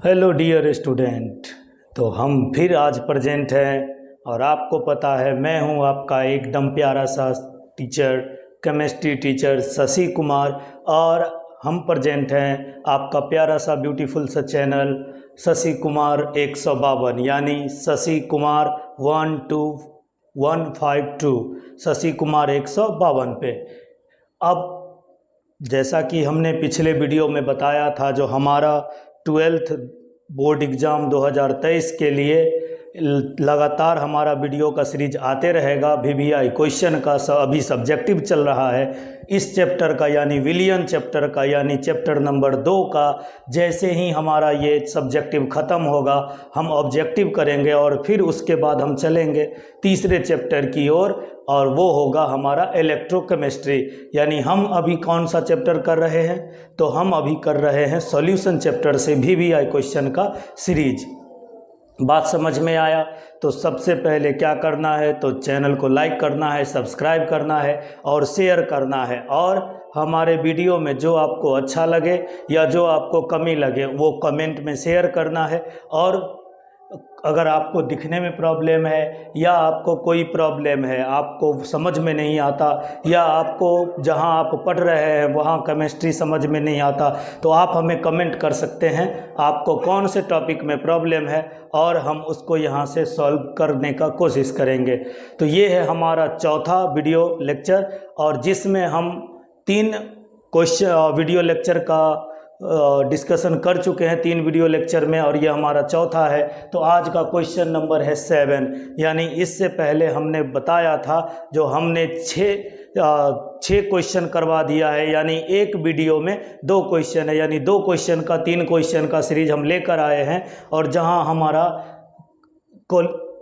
Hello dear student. तो हम फिर आज प्रेजेंट हैं और आपको पता है मैं हूं आपका एकदम प्यारा सा teacher, chemistry teacher Shashi Kumar. और हम प्रेजेंट हैं आपका प्यारा सा ब्यूटीफुल सा चैनल शशि कुमार 152 यानी शशि कुमार 12152 शशि कुमार 152 पे। अब जैसा कि हमने पिछले वीडियो में बताया था, जो हमारा 12th बोर्ड एग्ज़ाम 2023 के लिए लगातार हमारा वीडियो का सीरीज आते रहेगा। VVI क्वेश्चन का अभी सब्जेक्टिव चल रहा है इस चैप्टर का, यानी विलियन चैप्टर का, यानी चैप्टर नंबर 2 का। जैसे ही हमारा ये सब्जेक्टिव ख़त्म होगा हम ऑब्जेक्टिव करेंगे और फिर उसके बाद हम चलेंगे तीसरे चैप्टर की ओर, और वो होगा हमारा इलेक्ट्रोकेमिस्ट्री। यानी हम अभी कौन सा चैप्टर कर रहे हैं? तो हम अभी कर रहे हैं सॉल्यूशन चैप्टर से VVI क्वेश्चन का सीरीज। बात समझ में आया? तो सबसे पहले क्या करना है, तो चैनल को लाइक करना है, सब्सक्राइब करना है और शेयर करना है। और हमारे वीडियो में जो आपको अच्छा लगे या जो आपको कमी लगे वो कमेंट में शेयर करना है। और अगर आपको दिखने में प्रॉब्लम है या आपको कोई प्रॉब्लम है, आपको समझ में नहीं आता, या आपको जहां आप पढ़ रहे हैं वहां केमिस्ट्री समझ में नहीं आता, तो आप हमें कमेंट कर सकते हैं आपको कौन से टॉपिक में प्रॉब्लम है और हम उसको यहां से सॉल्व करने का कोशिश करेंगे। तो ये है हमारा चौथा वीडियो लेक्चर, और जिसमें हम 3 क्वेश्चन वीडियो लेक्चर का डिस्कशन कर चुके हैं 3 वीडियो लेक्चर में, और ये हमारा चौथा है। तो आज का क्वेश्चन नंबर है 7। यानी इससे पहले हमने बताया था जो हमने 6 क्वेश्चन करवा दिया है, यानी एक वीडियो में 2 क्वेश्चन है, यानी 2 क्वेश्चन का 3 क्वेश्चन का सीरीज हम लेकर आए हैं। और जहां हमारा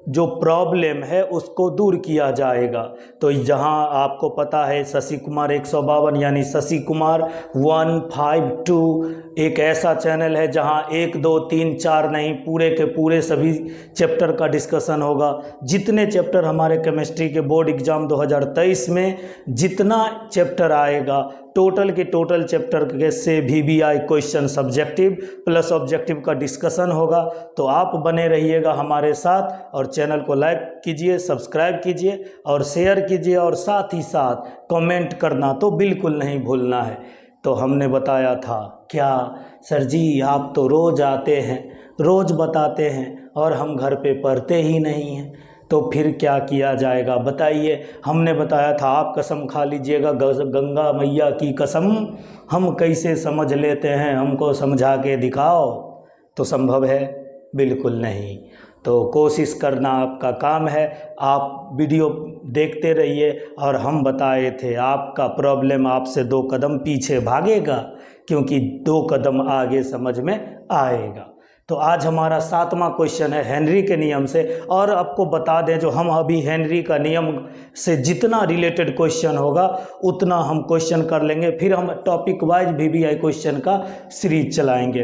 जो प्रॉब्लम है उसको दूर किया जाएगा। तो जहां आपको पता है शशि कुमार 152 यानी शशि कुमार 152 एक ऐसा चैनल है जहां 1 2 3 4 नहीं, पूरे के पूरे सभी चैप्टर का डिस्कशन होगा। जितने चैप्टर हमारे केमिस्ट्री के बोर्ड एग्जाम 2023 में जितना चैप्टर आएगा, टोटल के टोटल चैप्टर के से VVI question subjective plus objective का डिस्कशन होगा। तो आप बने रहिएगा हमारे साथ और चैनल को लाइक कीजिए, सब्सक्राइब कीजिए और शेयर कीजिए, और साथ ही साथ कमेंट करना तो बिल्कुल नहीं भूलना है। तो हमने बताया था क्या सर जी, आप तो रोज़ आते हैं, रोज़ बताते हैं और हम घर पे पढ़ते ही नहीं हैं, तो फिर क्या किया जाएगा बताइए। हमने बताया था आप कसम खा लीजिएगा, गंगा मैया की कसम, हम कैसे समझ लेते हैं, हमको समझा के दिखाओ। तो संभव है? बिल्कुल नहीं। तो कोशिश करना आपका काम है। आप वीडियो देखते रहिए, और हम बताए थे आपका प्रॉब्लम आपसे 2 कदम पीछे भागेगा, क्योंकि 2 कदम आगे समझ में आएगा। तो आज हमारा 7वां क्वेश्चन है हेनरी के नियम से। और आपको बता दें, जो हम अभी हेनरी का नियम से जितना रिलेटेड क्वेश्चन होगा उतना हम क्वेश्चन कर लेंगे, फिर हम टॉपिक वाइज VVI क्वेश्चन का सीरीज चलाएंगे।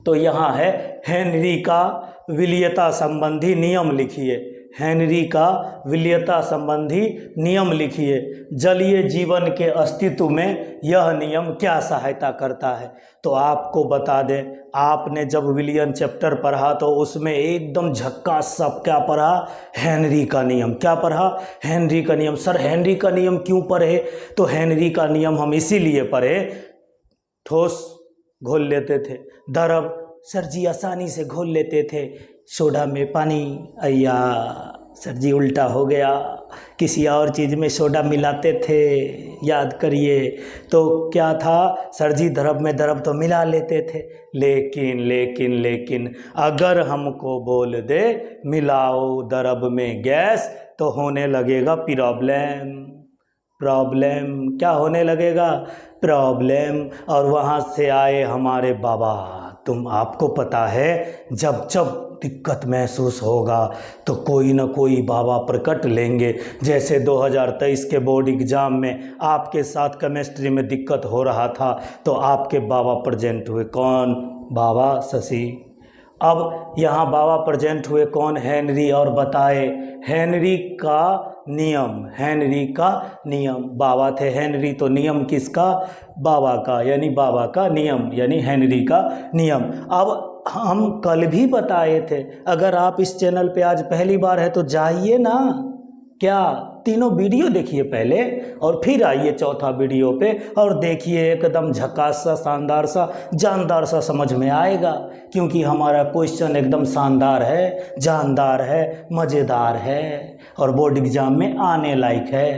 तो यहाँ है हेनरी का विलियता संबंधी नियम लिखिए। हेनरी का विलियता संबंधी नियम लिखिए। जलीय जीवन के अस्तित्व में यह नियम क्या सहायता करता है? तो आपको बता दें, आपने जब विलियन चैप्टर पढ़ा तो उसमें एकदम झक्कास सब क्या पढ़ा? हेनरी का नियम। क्या पढ़ा? हेनरी का नियम। सर हेनरी का नियम क्यों पढ़े? तो हेनरी का नियम हम इसीलिए पढ़े, ठोस घोल लेते थे, द्रव सर जी आसानी से घोल लेते थे, सोडा में पानी, अय्या सर जी उल्टा हो गया, किसी और चीज़ में सोडा मिलाते थे, याद करिए। तो क्या था सर जी, द्रव में द्रव तो मिला लेते थे, लेकिन लेकिन लेकिन अगर हमको बोल दे मिलाओ द्रव में गैस, तो होने लगेगा प्रॉब्लम। प्रॉब्लम क्या होने लगेगा? प्रॉब्लम। और वहाँ से आए हमारे बाबा। आपको पता है जब जब दिक्कत महसूस होगा तो कोई ना कोई बाबा प्रकट लेंगे। जैसे 2023 के बोर्ड एग्जाम में आपके साथ केमिस्ट्री में दिक्कत हो रहा था तो आपके बाबा प्रेजेंट हुए। कौन? बाबा शशि। अब यहाँ बाबा प्रेजेंट हुए कौन? हेनरी। और बताए हेनरी का नियम। हेनरी का नियम। बाबा थे हेनरी, तो नियम किसका? बाबा का, यानी बाबा का नियम, यानी हेनरी का नियम। अब हम कल भी बताए थे। अगर आप इस चैनल पे आज पहली बार है तो जाइए ना, क्या तीनों वीडियो देखिए पहले और फिर आइए चौथा वीडियो पे और देखिए, एकदम झकास सा, शानदार सा, जानदार सा समझ में आएगा। क्योंकि हमारा क्वेश्चन एकदम शानदार है, जानदार है, मज़ेदार है और बोर्ड एग्जाम में आने लायक है।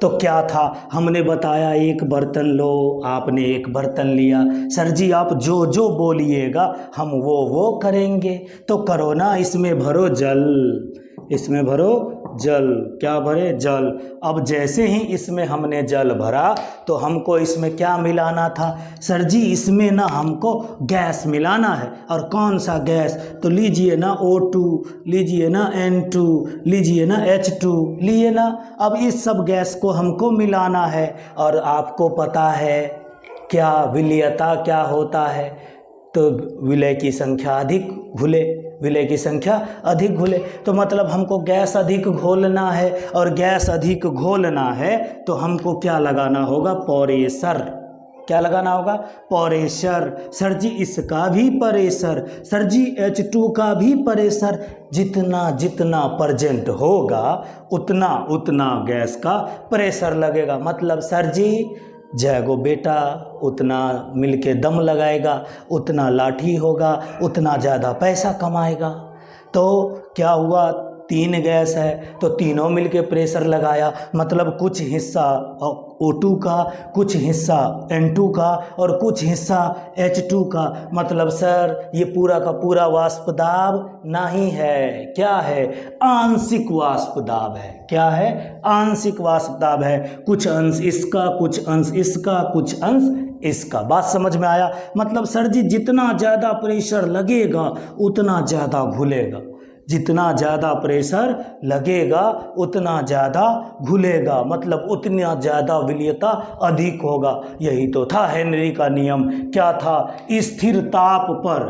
तो क्या था, हमने बताया एक बर्तन लो, आपने एक बर्तन लिया। सर जी आप जो जो बोलिएगा हम वो करेंगे। तो करो ना, इसमें भरो जल, इसमें भरो जल। क्या भरे? जल। अब जैसे ही इसमें हमने जल भरा तो हमको इसमें क्या मिलाना था? सर जी इसमें ना हमको गैस मिलाना है। और कौन सा गैस? तो लीजिए ना O2, लीजिए ना N2, लीजिए ना H2, लिए ना। अब इस सब गैस को हमको मिलाना है। और आपको पता है क्या विलयता क्या होता है? तो विलय की संख्या अधिक घुले, विलय की संख्या अधिक घुले। तो मतलब हमको गैस अधिक घोलना है, और गैस अधिक घोलना है तो हमको क्या लगाना होगा? प्रेशर। क्या लगाना होगा? प्रेशर। सर जी इसका भी प्रेशर, सर जी H2 का भी प्रेशर। जितना जितना प्रेजेंट होगा उतना उतना गैस का प्रेशर लगेगा। मतलब सर जी जैगो बेटा उतना मिलके दम लगाएगा, उतना लाठी होगा, उतना ज़्यादा पैसा कमाएगा। तो क्या हुआ, 3 गैस है तो तीनों मिलके प्रेशर लगाया। मतलब कुछ हिस्सा O2 का, कुछ हिस्सा N2 का और कुछ हिस्सा H2 का। मतलब सर ये पूरा का पूरा वाष्प दाब नहीं है, क्या है? आंशिक वाष्प दाब है। क्या है? आंशिक वाष्प दाब है। कुछ अंश इसका, कुछ अंश इसका, कुछ अंश इसका। बात समझ में आया? मतलब सर जी जितना ज़्यादा प्रेशर लगेगा उतना ज़्यादा घुलेगा, जितना ज़्यादा प्रेशर लगेगा उतना ज़्यादा घुलेगा, मतलब उतना ज़्यादा विलयता अधिक होगा। यही तो था हेनरी का नियम। क्या था? स्थिर ताप पर,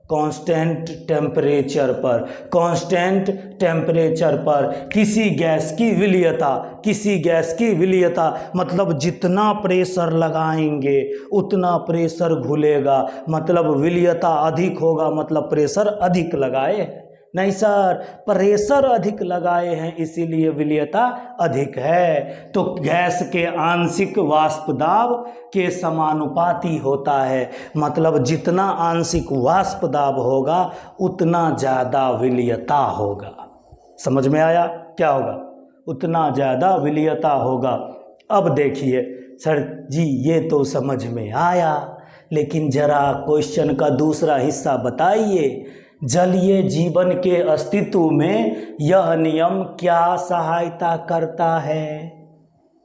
कांस्टेंट टेम्परेचर पर, कांस्टेंट टेम्परेचर पर किसी गैस की विलयता, किसी गैस की विलयता मतलब जितना प्रेशर लगाएंगे उतना प्रेशर घुलेगा। मतलब विलयता अधिक होगा, मतलब प्रेशर अधिक लगाए नहीं सर, प्रेशर अधिक लगाए हैं इसीलिए विलयता अधिक है। तो गैस के आंशिक वाष्प दाब के समानुपाती होता है। मतलब जितना आंशिक वाष्प दाब होगा उतना ज़्यादा विलयता होगा। समझ में आया? क्या होगा? उतना ज़्यादा विलयता होगा। अब देखिए सर जी ये तो समझ में आया, लेकिन ज़रा क्वेश्चन का दूसरा हिस्सा बताइए। जलीय जीवन के अस्तित्व में यह नियम क्या सहायता करता है?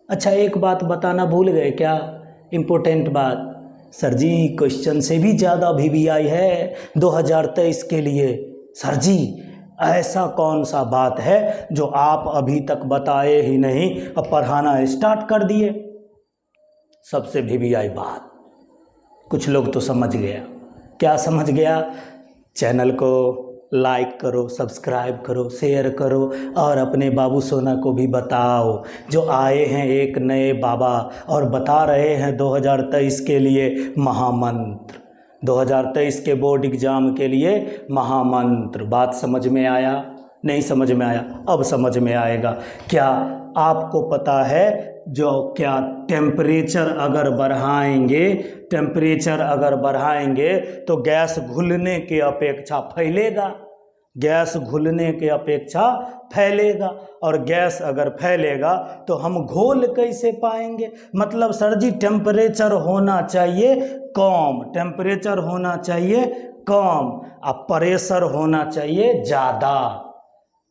अच्छा एक बात बताना भूल गए क्या? इम्पोर्टेंट बात। सर जी क्वेश्चन से भी ज़्यादा VVI है 2023 के लिए। सर जी ऐसा कौन सा बात है जो आप अभी तक बताए ही नहीं, अब पढ़ाना स्टार्ट कर दिए? सबसे VVI बात कुछ लोग तो समझ गया। क्या समझ गया? चैनल को लाइक करो, सब्सक्राइब करो, शेयर करो और अपने बाबू सोना को भी बताओ, जो आए हैं एक नए बाबा और बता रहे हैं 2023 के लिए महामंत्र, 2023 के बोर्ड एग्ज़ाम के लिए महामंत्र। बात समझ में आया? नहीं समझ में आया? अब समझ में आएगा। क्या आपको पता है जो क्या टेम्परेचर अगर बढ़ाएंगे, टेम्परेचर अगर बढ़ाएंगे तो गैस घुलने के अपेक्षा फैलेगा, गैस घुलने के अपेक्षा फैलेगा। और गैस अगर फैलेगा तो हम घोल कैसे पाएंगे? मतलब सर जी टेम्परेचर होना चाहिए कम, टेम्परेचर होना चाहिए कम, अब प्रेशर होना चाहिए ज़्यादा।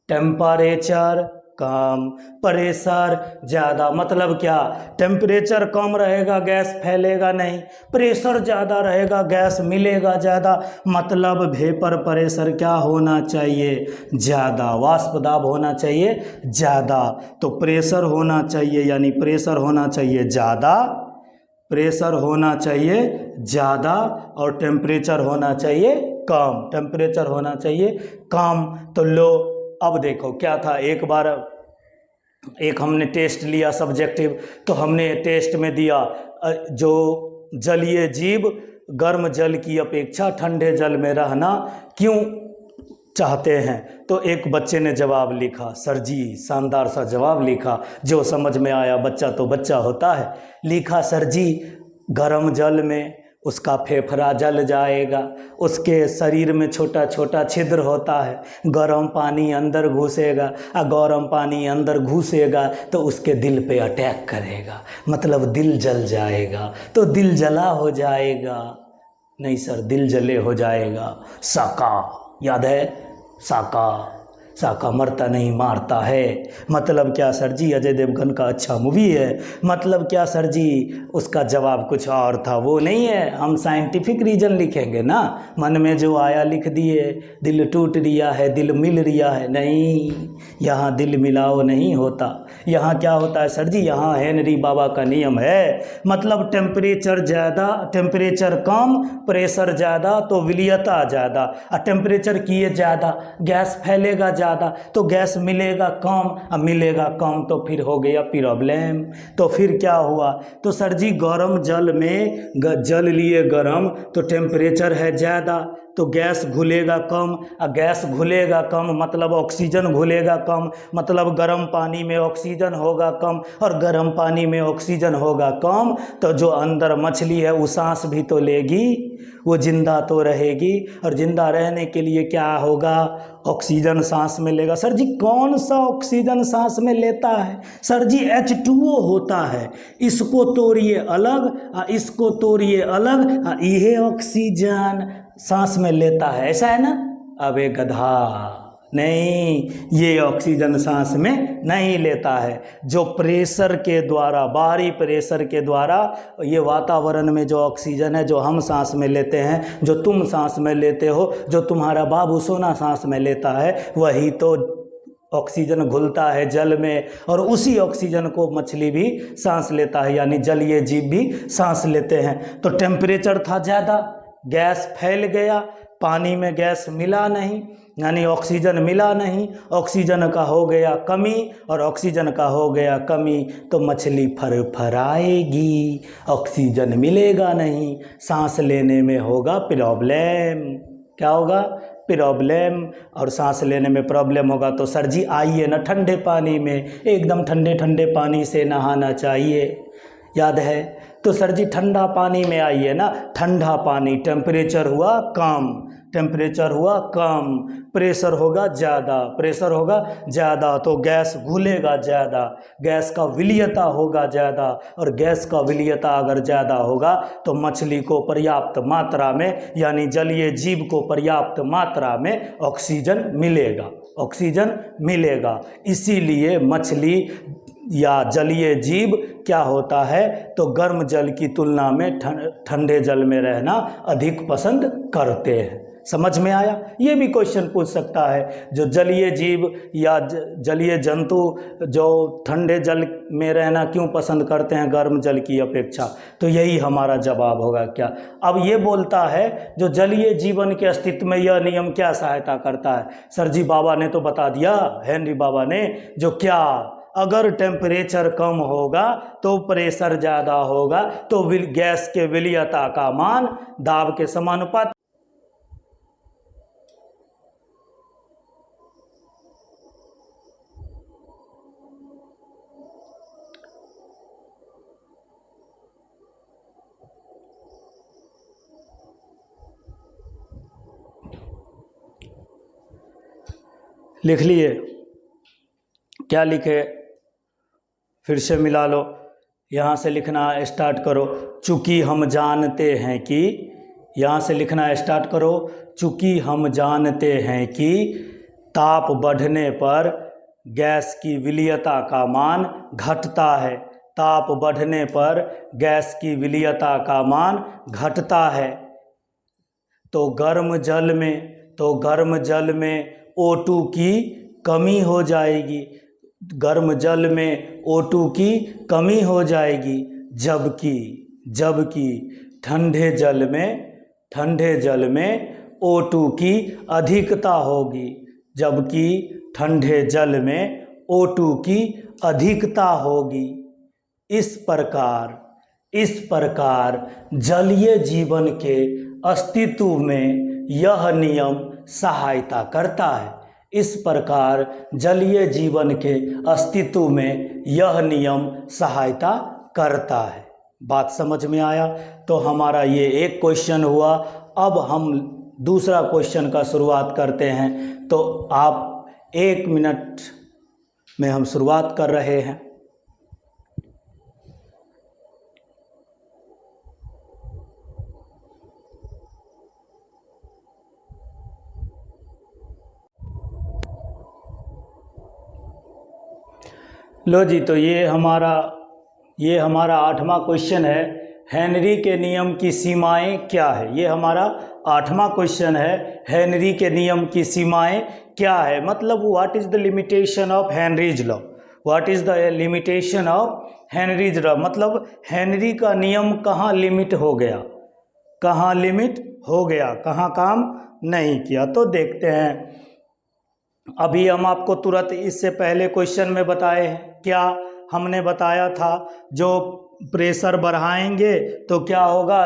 टेम्परेचर कम, प्रेशर ज़्यादा। मतलब क्या? टेम्परेचर कम रहेगा गैस फैलेगा नहीं, प्रेशर ज़्यादा रहेगा गैस मिलेगा ज़्यादा। मतलब वेपर प्रेशर क्या होना चाहिए? ज़्यादा। वाष्प दाब होना चाहिए ज़्यादा। तो प्रेशर होना चाहिए, यानी प्रेशर होना चाहिए ज़्यादा, प्रेशर होना चाहिए ज़्यादा और टेम्परेचर होना चाहिए कम, टेम्परेचर होना चाहिए कम। तो लो अब देखो क्या था, एक बार एक हमने टेस्ट लिया सब्जेक्टिव, तो हमने टेस्ट में दिया जो जलीय जीव गर्म जल की अपेक्षा ठंडे जल में रहना क्यों चाहते हैं? तो एक बच्चे ने जवाब लिखा, सर जी शानदार सा जवाब लिखा, जो समझ में आया, बच्चा तो बच्चा होता है। लिखा, सर जी गर्म जल में उसका फेफड़ा जल जाएगा, उसके शरीर में छोटा छोटा छिद्र होता है, गर्म पानी अंदर घुसेगा और गर्म पानी अंदर घुसेगा तो उसके दिल पे अटैक करेगा, मतलब दिल जल जाएगा। तो दिल जला हो जाएगा? नहीं सर, दिल जले हो जाएगा। साका याद है? साका, साका मरता नहीं मारता है। मतलब क्या सर जी? अजय देवगन का अच्छा मूवी है। मतलब क्या सर जी? उसका जवाब कुछ और था, वो नहीं है। हम साइंटिफिक रीज़न लिखेंगे ना, मन में जो आया लिख दिए। दिल टूट रिया है, दिल मिल रिया है, नहीं, यहाँ दिल मिलाओ नहीं होता। यहाँ क्या होता है सर जी? यहाँ हेनरी बाबा का नियम है, मतलब टेम्परेचर ज़्यादा, टेम्परेचर कम, प्रेशर ज़्यादा तो विलियता ज़्यादा, और टेम्परेचर किए ज़्यादा गैस फैलेगा ज़्यादा तो गैस मिलेगा कम, और मिलेगा कम तो फिर हो गया प्रॉब्लम। तो फिर क्या हुआ? तो सर जी गर्म जल में जल लिए गर्म तो टेम्परेचर है ज़्यादा तो गैस घुलेगा कम, और गैस घुलेगा कम मतलब ऑक्सीजन घुलेगा कम, मतलब गर्म पानी में ऑक्सीजन होगा कम, और गर्म पानी में ऑक्सीजन होगा कम तो जो अंदर मछली है वो सांस भी तो लेगी, वो जिंदा तो रहेगी, और जिंदा रहने के लिए क्या होगा? ऑक्सीजन सांस में लेगा। सर जी कौन सा ऑक्सीजन सांस में लेता है? सर जी H2O होता है, इसको तोड़िए अलग, इसको तोड़िए अलग, ये ऑक्सीजन सांस में लेता है, ऐसा है ना? अबे गधा, नहीं, ये ऑक्सीजन सांस में नहीं लेता है। जो प्रेशर के द्वारा, बाहरी प्रेशर के द्वारा ये वातावरण में जो ऑक्सीजन है जो हम सांस में लेते हैं, जो तुम सांस में लेते हो, जो तुम्हारा बाबू सोना सांस में लेता है, वही तो ऑक्सीजन घुलता है जल में, और उसी ऑक्सीजन को मछली भी सांस लेता है, यानी जलीय जीव भी सांस लेते हैं। तो टेम्परेचर था ज़्यादा, गैस फैल गया, पानी में गैस मिला नहीं, यानी ऑक्सीजन मिला नहीं, ऑक्सीजन का हो गया कमी, और ऑक्सीजन का हो गया कमी तो मछली फरफराएगी, ऑक्सीजन मिलेगा नहीं, सांस लेने में होगा प्रॉब्लम। क्या होगा? प्रॉब्लम। और सांस लेने में प्रॉब्लम होगा तो सर जी आइए ना ठंडे पानी में, एकदम ठंडे ठंडे पानी से नहाना चाहिए, याद है? तो सर जी ठंडा पानी में आइए ना, ठंडा पानी, टेम्परेचर हुआ कम, टेम्परेचर हुआ कम, प्रेशर होगा ज़्यादा, प्रेशर होगा ज़्यादा तो गैस घुलेगा ज़्यादा, गैस का विलियता होगा ज़्यादा, और गैस का विलियता अगर ज़्यादा होगा तो मछली को पर्याप्त मात्रा में, यानी जलीय जीव को पर्याप्त मात्रा में ऑक्सीजन मिलेगा, ऑक्सीजन मिलेगा। इसीलिए मछली या जलीय जीव क्या होता है? तो गर्म जल की तुलना में ठंडे जल में रहना अधिक पसंद करते हैं। समझ में आया? ये भी क्वेश्चन पूछ सकता है, जो जलीय जीव या जलीय जंतु जो ठंडे जल में रहना क्यों पसंद करते हैं गर्म जल की अपेक्षा? तो यही हमारा जवाब होगा। क्या अब ये बोलता है जो जलीय जीवन के अस्तित्व में यह नियम क्या सहायता करता है? सर जी बाबा ने तो बता दिया, हेनरी बाबा ने, जो क्या, अगर टेम्परेचर कम होगा तो प्रेशर ज़्यादा होगा तो गैस के विलियता का मान दाब के समानुपाती। लिख लिए? क्या लिखे? फिर से मिला लो, यहाँ से लिखना स्टार्ट करो। चूँकि हम जानते हैं कि, यहाँ से लिखना स्टार्ट करो। चूँकि हम जानते हैं कि ताप बढ़ने पर गैस की विलियता का मान घटता है, ताप बढ़ने पर गैस की विलियता का मान घटता है, तो गर्म जल में O2 की कमी हो जाएगी, गर्म जल में O2 की कमी हो जाएगी, जबकि ठंडे जल में O2 की अधिकता होगी, जबकि ठंडे जल में O2 की अधिकता होगी। इस प्रकार इस प्रकार जलीय जीवन के अस्तित्व में यह नियम सहायता करता है। इस प्रकार जलीय जीवन के अस्तित्व में यह नियम सहायता करता है। बात समझ में आया? तो हमारा ये एक क्वेश्चन हुआ। अब हम दूसरा क्वेश्चन का शुरुआत करते हैं। तो आप 1 मिनट में हम शुरुआत कर रहे हैं। लो जी, तो ये हमारा 8वां क्वेश्चन है। हेनरी के नियम की सीमाएं क्या है? ये हमारा 8वां क्वेश्चन है। हेनरी के नियम की सीमाएं क्या है? मतलब what is the limitation of Henry's law? What is the limitation of Henry's law? मतलब हेनरी का नियम कहाँ लिमिट हो गया, कहाँ लिमिट हो गया, कहाँ काम नहीं किया। तो देखते हैं। अभी हम आपको तुरंत इससे पहले क्वेश्चन में बताए हैं। क्या हमने बताया था? जो प्रेशर बढ़ाएंगे तो क्या होगा?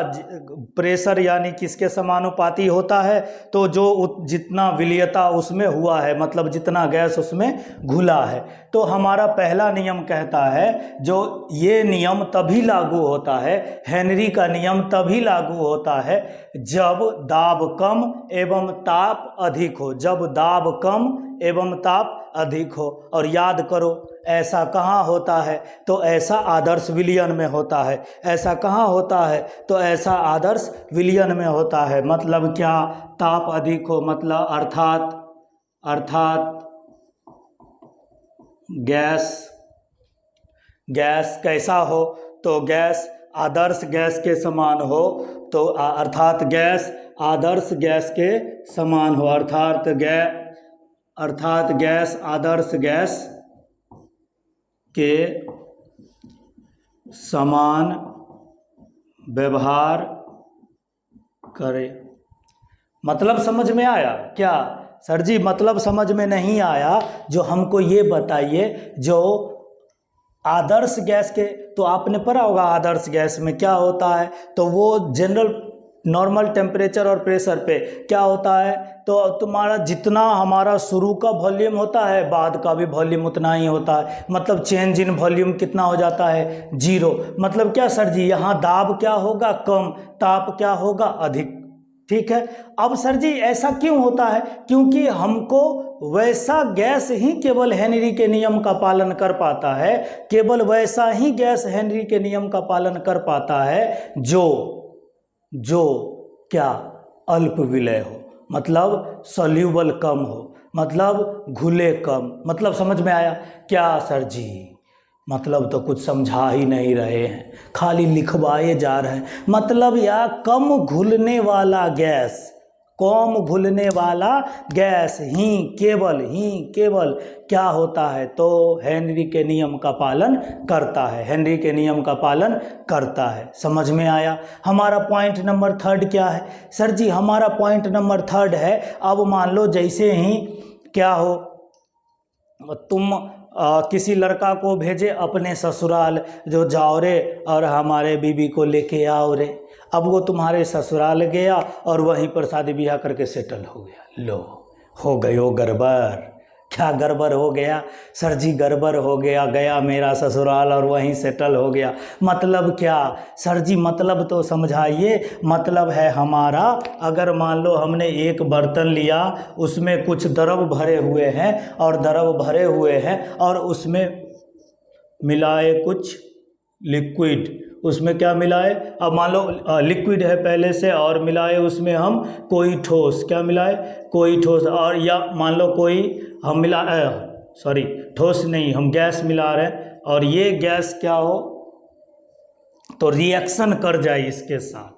प्रेशर यानी किसके समानुपाती होता है? तो जो जितना विलीयता उसमें हुआ है, मतलब जितना गैस उसमें घुला है। तो हमारा पहला नियम कहता है, जो ये नियम तभी लागू होता है, हेनरी का नियम तभी लागू होता है जब दाब कम एवं ताप अधिक हो। जब दाब कम एवं ताप अधिक हो। और याद करो, ऐसा कहाँ होता है? तो ऐसा आदर्श विलयन में होता है। ऐसा कहाँ होता है? तो ऐसा आदर्श विलयन में होता है। मतलब क्या? ताप अधिक हो, मतलब अर्थात गैस कैसा हो? तो गैस आदर्श गैस के समान हो। तो अर्थात गैस आदर्श गैस के समान हो। अर्थात गैस आदर्श गैस के समान व्यवहार करे। मतलब समझ में आया क्या? सर जी मतलब समझ में नहीं आया। जो हमको ये बताइए, जो आदर्श गैस के, तो आपने पढ़ा होगा आदर्श गैस में क्या होता है? तो वो जनरल नॉर्मल टेम्परेचर और प्रेशर पे क्या होता है? तो तुम्हारा जितना हमारा शुरू का वॉल्यूम होता है, बाद का भी वॉल्यूम उतना ही होता है। मतलब चेंज इन वॉल्यूम कितना हो जाता है? 0। मतलब क्या सर जी? यहाँ दाब क्या होगा? कम। ताप क्या होगा? अधिक। ठीक है। अब सर जी ऐसा क्यों होता है? क्योंकि हमको वैसा गैस ही केवल हेनरी के नियम का पालन कर पाता है। केवल वैसा ही गैस हेनरी के नियम का पालन कर पाता है जो क्या? अल्प विलय हो, मतलब सॉल्यूबल कम हो, मतलब घुले कम। मतलब समझ में आया क्या सर जी? मतलब तो कुछ समझा ही नहीं रहे हैं, खाली लिखवाए जा रहे हैं। मतलब या कम घुलने वाला गैस ही केवल क्या होता है? तो हेनरी के नियम का पालन करता है। हेनरी के नियम का पालन करता है। समझ में आया? हमारा पॉइंट नंबर 3 क्या है? सर जी हमारा पॉइंट नंबर 3 है, अब मान लो जैसे ही क्या हो, तुम किसी लड़का को भेजे अपने ससुराल, जो जाओ रे और हमारे बीबी को लेके आओ रे। अब वो तुम्हारे ससुराल गया और वहीं पर शादी ब्याह करके सेटल हो गया। लो, हो गयो गड़बड़। क्या गड़बड़ हो गया? सर जी गड़बड़ हो गया मेरा ससुराल और वहीं सेटल हो गया। मतलब क्या सर जी? मतलब तो समझाइए। मतलब है हमारा, अगर मान लो हमने एक बर्तन लिया, उसमें कुछ द्रव भरे हुए हैं और उसमें मिलाए कुछ लिक्विड। उसमें क्या मिलाए? अब मान लो लिक्विड है पहले से, और मिलाए उसमें हम कोई ठोस। क्या मिलाए? कोई ठोस। और या मान लो कोई हम ठोस नहीं, हम गैस मिला रहे हैं, और ये गैस क्या हो? तो रिएक्शन कर जाए इसके साथ।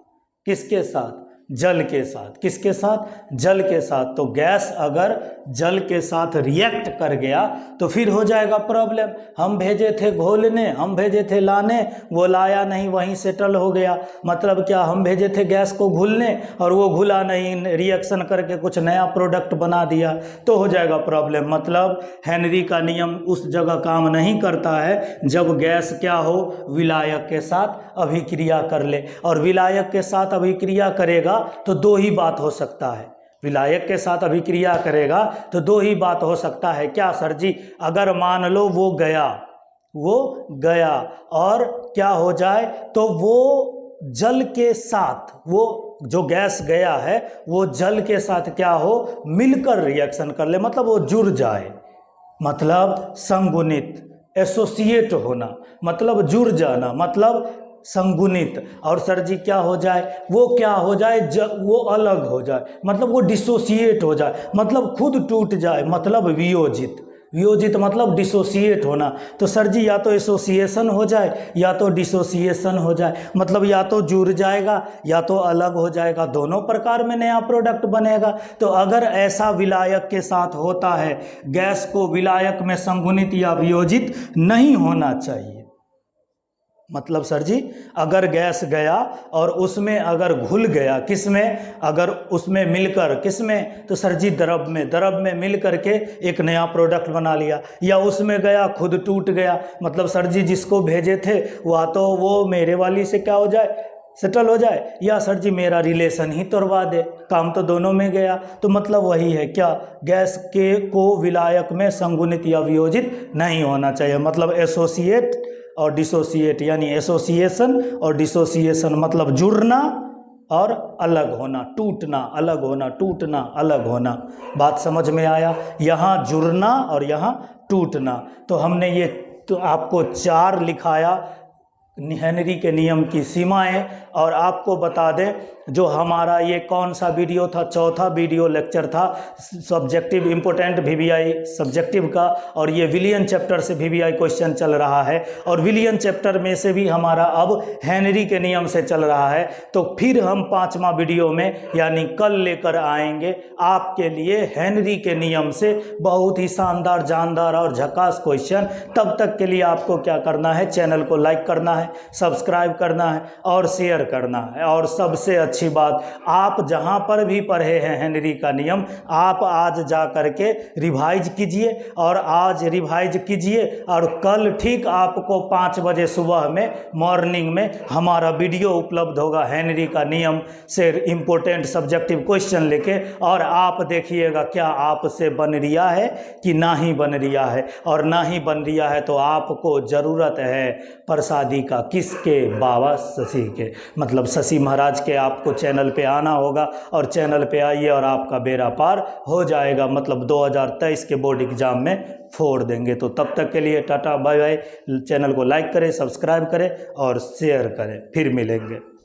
किसके साथ? जल के साथ। किसके साथ? जल के साथ। तो गैस अगर जल के साथ रिएक्ट कर गया तो फिर हो जाएगा प्रॉब्लम। हम भेजे थे घोलने, हम भेजे थे लाने, वो लाया नहीं, वहीं सेटल हो गया। मतलब क्या, हम भेजे थे गैस को घुलने और वो घुला नहीं, रिएक्शन करके कुछ नया प्रोडक्ट बना दिया, तो हो जाएगा प्रॉब्लम। मतलब हेनरी का नियम उस जगह काम नहीं करता है जब गैस क्या हो, विलायक के साथ अभिक्रिया कर ले। और विलायक के साथ अभिक्रिया करेगा तो दो ही बात हो सकता है। विलायक के साथ अभिक्रिया करेगा तो दो ही बात हो सकता है। क्या सर जी? अगर मान लो वो गया और क्या हो जाए, तो वो जल के साथ, वो जो गैस गया है वो जल के साथ क्या हो, मिलकर रिएक्शन कर ले, मतलब वो जुड़ जाए, मतलब संगुणित, एसोसिएट होना, मतलब जुड़ जाना, मतलब संगुणित। और सर जी क्या हो जाए? वो क्या हो जाए? वो अलग हो जाए, मतलब वो डिसोसिएट हो जाए, मतलब खुद टूट जाए, मतलब वियोजित। वियोजित मतलब डिसोसिएट होना। तो सर जी या तो एसोसिएशन हो जाए या तो डिसोसिएशन हो जाए, मतलब या तो जुड़ जाएगा या तो अलग हो जाएगा, दोनों प्रकार में नया प्रोडक्ट बनेगा। तो अगर ऐसा विलायक के साथ होता है, गैस को विलायक में संगुणित या वियोजित नहीं होना चाहिए। मतलब सर जी अगर गैस गया और उसमें अगर घुल गया, किस में? अगर उसमें मिलकर, किस में? तो सर जी द्रव में, द्रव में मिल करके एक नया प्रोडक्ट बना लिया, या उसमें गया खुद टूट गया, मतलब सर जी जिसको भेजे थे वह तो वो मेरे वाली से क्या हो जाए, सेटल हो जाए, या सर जी मेरा रिलेशन ही तोड़वा दे, काम तो दोनों में गया। तो मतलब वही है, क्या गैस के को विलायक में संगुणित या वियोजित नहीं होना चाहिए। मतलब एसोसिएट और डिसोसिएट, यानी एसोसिएशन और डिसोसिएशन मतलब जुड़ना और अलग होना, टूटना, अलग होना, टूटना, अलग होना। बात समझ में आया? यहाँ जुड़ना और यहाँ टूटना। तो हमने ये तो आपको 4 लिखाया हेनरी के नियम की सीमाएं। और आपको बता दें, जो हमारा ये कौन सा वीडियो था, चौथा वीडियो लेक्चर था सब्जेक्टिव इम्पोर्टेंट वीवीआई सब्जेक्टिव का, और ये विलियन चैप्टर से वीवीआई क्वेश्चन चल रहा है, और विलियन चैप्टर में से भी हमारा अब हेनरी के नियम से चल रहा है। तो फिर हम 5वां वीडियो में यानी कल लेकर आएंगे आपके लिए हेनरी के नियम से बहुत ही शानदार, जानदार और झकास क्वेश्चन। तब तक के लिए आपको क्या करना है, चैनल को लाइक करना है, सब्सक्राइब करना है और शेयर करना है। और सबसे अच्छी बात, आप जहां पर भी पढ़े हैं हेनरी का नियम, आप आज जा करके रिवाइज कीजिए, और आज रिवाइज कीजिए, और कल ठीक आपको 5 बजे सुबह में मॉर्निंग में हमारा वीडियो उपलब्ध होगा हेनरी का नियम से इम्पोर्टेंट सब्जेक्टिव क्वेश्चन लेके। और आप देखिएगा क्या आपसे बन रिया है कि ना ही बन रिया है, और ना ही बन रिया है तो आपको ज़रूरत है प्रसादी का। किसके? बाबा शशि के, मतलब शशि महाराज के। आपको चैनल पे आना होगा, और चैनल पे आइए और आपका बेड़ा पार हो जाएगा, मतलब 2023 के बोर्ड एग्जाम में फोड़ देंगे। तो तब तक के लिए टाटा बाय बाय। चैनल को लाइक करें, सब्सक्राइब करें और शेयर करें। फिर मिलेंगे।